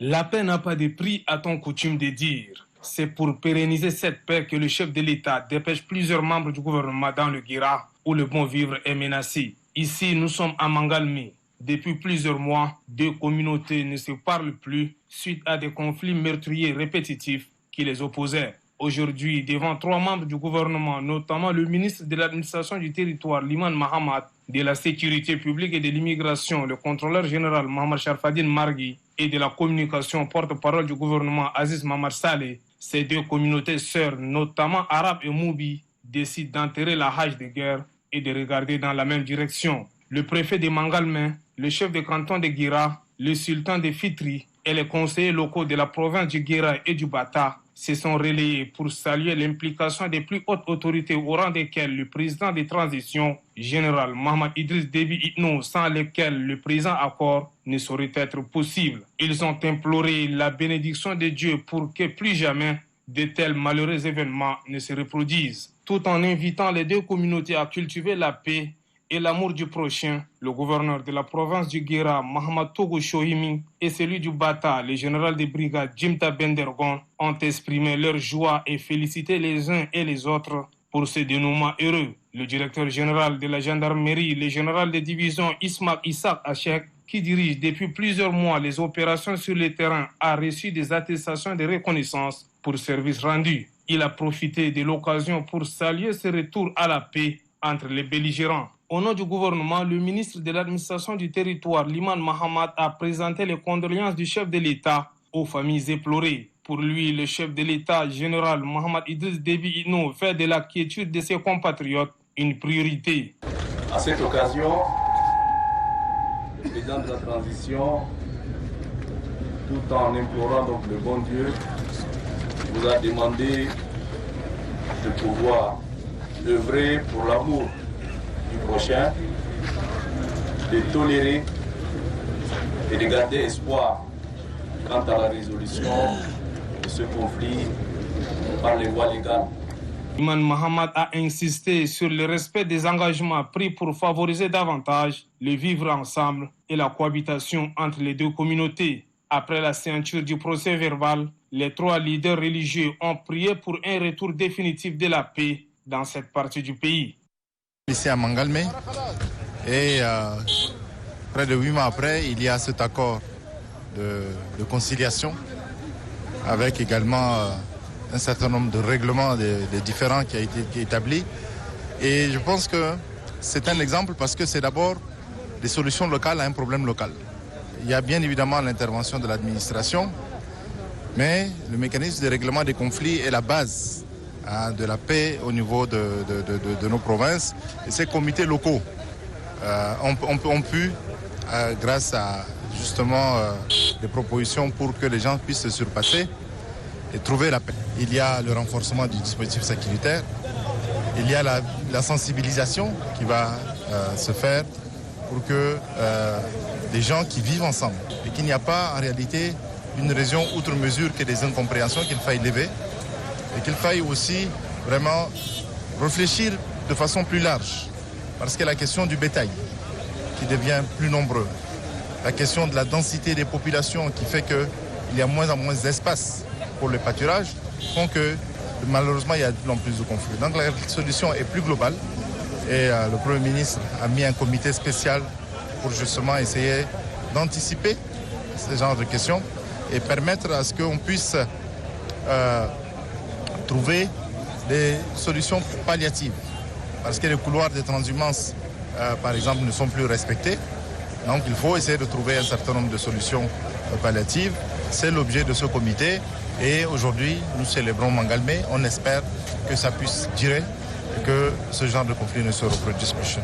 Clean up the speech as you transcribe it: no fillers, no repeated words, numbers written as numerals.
La paix n'a pas de prix, a-t-on coutume de dire. C'est pour pérenniser cette paix que le chef de l'État dépêche plusieurs membres du gouvernement dans le Guira, où le bon vivre est menacé. Ici, nous sommes à Mangalmé. Depuis plusieurs mois, deux communautés ne se parlent plus suite à des conflits meurtriers répétitifs qui les opposaient. Aujourd'hui, devant trois membres du gouvernement, notamment le ministre de l'administration du territoire, Liman Mahamat, de la sécurité publique et de l'immigration, le contrôleur général Mohamed Sharfadine Margui, et de la communication porte-parole du gouvernement Aziz Mamad Saleh, ces deux communautés sœurs, notamment arabes et moubi, décident d'enterrer la hache de guerre et de regarder dans la même direction. Le préfet de Mangalmé, le chef de canton de Guira, le sultan de Fitri et les conseillers locaux de la province du Guira et du Bata se sont relayés pour saluer l'implication des plus hautes autorités au rang desquelles le président de transition, général Mohamed Idriss Déby Itno, sans lesquels le présent accord ne saurait être possible. Ils ont imploré la bénédiction de Dieu pour que plus jamais de tels malheureux événements ne se reproduisent. Tout en invitant les deux communautés à cultiver la paix et l'amour du prochain, le gouverneur de la province du Guira, Mohamed Togo Shohimi, et celui du Bata, le général de brigade Jimta Bendergon, ont exprimé leur joie et félicité les uns et les autres pour ce dénouement heureux. Le directeur général de la gendarmerie, le général de division Ismail Isaac Achek, qui dirige depuis plusieurs mois les opérations sur le terrain, a reçu des attestations de reconnaissance pour services rendus. Il a profité de l'occasion pour saluer ce retour à la paix entre les belligérants. Au nom du gouvernement, le ministre de l'administration du territoire, Liman Mahamat, a présenté les condoléances du chef de l'État aux familles éplorées. Pour lui, le chef de l'État, général Mohamed Idriss Déby Itno, fait de la quiétude de ses compatriotes une priorité. À cette occasion, le président de la transition, tout en implorant donc le bon Dieu, vous a demandé de pouvoir œuvrer pour l'amour du prochain, de tolérer et de garder espoir quant à la résolution de ce conflit par les voies légales. Iman Mahamat a insisté sur le respect des engagements pris pour favoriser davantage le vivre ensemble et la cohabitation entre les deux communautés. Après la signature du procès verbal, les trois leaders religieux ont prié pour un retour définitif de la paix dans cette partie du pays. Ici à Mangalmé, et près de 8 mois après, il y a cet accord de conciliation avec également un certain nombre de règlements des différends qui a été établi. Et je pense que c'est un exemple parce que c'est d'abord des solutions locales à un problème local. Il y a bien évidemment l'intervention de l'administration, mais le mécanisme de règlement des conflits est la base de la paix au niveau de nos provinces. Et ces comités locaux ont pu, grâce à justement des propositions pour que les gens puissent se surpasser et trouver la paix. Il y a le renforcement du dispositif sécuritaire, il y a la sensibilisation qui va se faire pour que les gens qui vivent ensemble et qu'il n'y a pas en réalité une raison outre mesure que des incompréhensions qu'il faille lever. Et qu'il faille aussi vraiment réfléchir de façon plus large. Parce que la question du bétail, qui devient plus nombreux, la question de la densité des populations, qui fait qu'il y a moins en moins d'espace pour le pâturage, font que malheureusement il y a de plus en plus de conflits. Donc la solution est plus globale. Et le Premier ministre a mis un comité spécial pour justement essayer d'anticiper ce genre de questions et permettre à ce qu'on puisse trouver des solutions palliatives. Parce que les couloirs de transhumance, par exemple, ne sont plus respectés. Donc il faut essayer de trouver un certain nombre de solutions palliatives. C'est l'objet de ce comité. Et aujourd'hui, nous célébrons Mangalmé. On espère que ça puisse durer et que ce genre de conflit ne se reproduise plus.